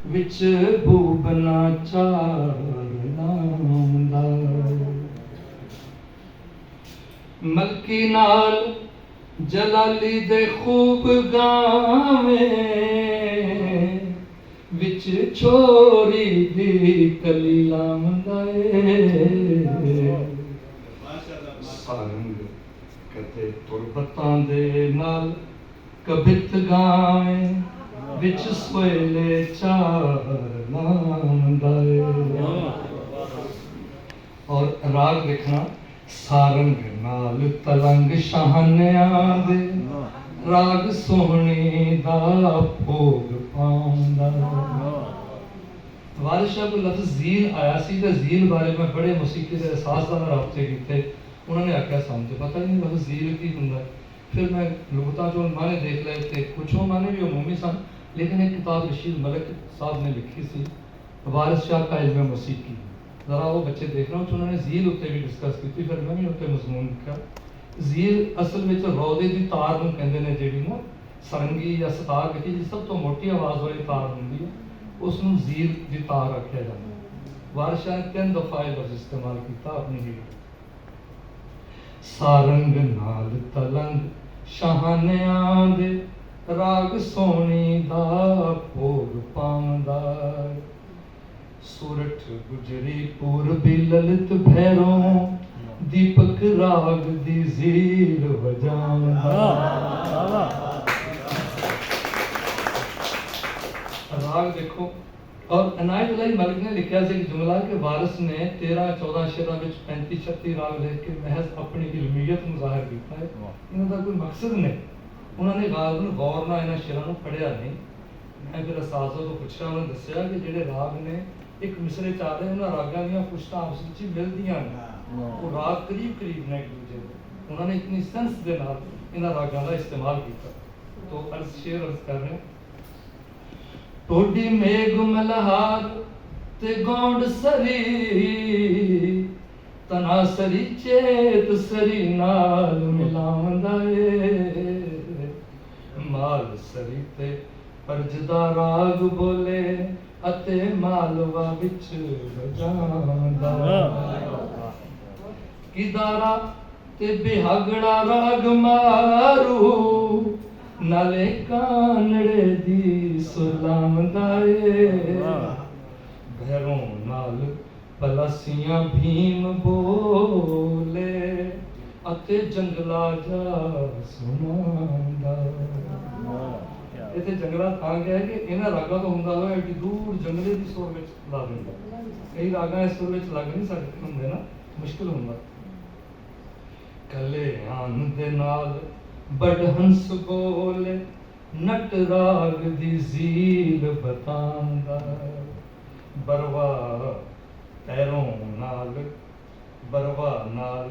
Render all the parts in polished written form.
विच भूबना चारना Melchi नाल जलाली दे खूब गावे विच छोरी दी कलीला सारंग कते तुरबतां दे नाल कबित गावे विच सोएले चारना और राग देखना सारंग नाल तलंग शाहनिया दे राग सोहनी दा भोग पाउंदा वारिस शाह को लफ्ज़ ज़ील आया सी ते ज़ील बारे में बड़े मौसीकी दे एहसासदार राबते कीते उन्होंने आख्या सामने पता ही नहीं लफ्ज़ ज़ील की हुंदा फिर मैं लुगता जो माने देख लए थे कुछ माने भी अमूमी सन लेकिन एक किताब रशीद मलिक साहब ने लिखी सी वारिस शाह का इल्म मौसीकी जरा वो बच्चे देख रहा हूँ उन्होंने ज़ील उत्ते भी डिस्कस की फिर मैं भी उत्ते मजमून लिखा ज़ील असल में रौदे की तार नूं कहंदे ने जिहड़ी ना सरंगी या सतार कही जी सब तो मोटी आवाज़ वाली तार होंदी है उसनूं ज़ील की तार आख्या जाता है वारिस शाह ने 3 दफ़ा ये लफ्ज़ इस्तेमाल किया अपनी ही सारंग नाल तलंग शाहनियां दे राग सोनी दा भोग पाउंदा सूरठ गुजरी पूरबी ललित भैरों दीपक राग दी ज़ील वजांदा राग देखो और इनायत अली मलिक ने लिखा कि जुमला के वारिस ने 13-14 शेरां विच 35-36 राग लिख के महज अपनी इल्मियत ਨੂੰ ਜ਼ਾਹਿਰ ਕੀਤਾ है ਇਹਨਾਂ ਦਾ ਕੋਈ ਮਕਸਦ नहीं उन्होंने गालिबन गौर ਨਾਲ ਇਹਨਾਂ शेरां ਨੂੰ ਪੜਿਆ नहीं मैं फिर असाज़ा तो पुछा उन्होंने दस्सिया कि ਜਿਹੜੇ राग ने एक मिसरे च आ रहे उन्होंने रागां ਦੀਆਂ पुश्तां आपस ਵਿੱਚ मिलदियां ने वो राग करीब करीब ने एक दूजे ਦੇ उन्होंने इतनी सेंस ਦੇ ਨਾਲ ਇਹਨਾਂ ਰਾਗਾਂ ਦਾ इस्तेमाल ਕੀਤਾ तो अर्ज शेर अर्ज कर रहे हैं टोडी मेघ मलहार ते गौंड सरी तना सरी चेत सरी नाल मिलावंदा ए माल सरी ते परजदा राग बोले अते मालवा विच वजांदा किदारा ते बिहागड़ा राग मारू नाले कानड़े दी सुलामदा ए भैरों नाल पलसियां भीम बोले अते जंगला जा सुनांदा इत्थे जंगला तां गया कि इन्हां रागां तो हुंदा होया एडी दूर जंगले दी सुर विच ला दिंदा कई रागां इस सुर विच लग नहीं सकदे हुंदे ना मुश्किल हुंदा कले आन दे नाल बड़हंस बोले नट राग दी ज़ील बतांदा बरवा पैरों नाल बरवा नाल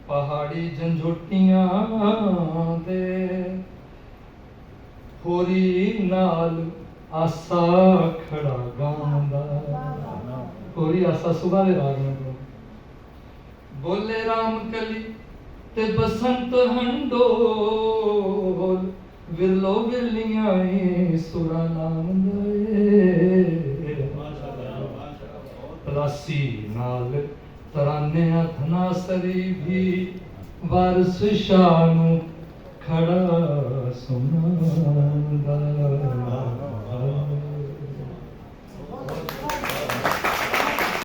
पहाड़ी झंझोटियां दे होरी नाल आसा खड़ा गांदा होरी आसा सुबह दे राग में बोले राम कली ते बसंत हंडोल विरलो विरलियां सुरा लांदे पलासी नाल तराने अथना सरी भी वारिस शाह नूं खड़ा सुनांदा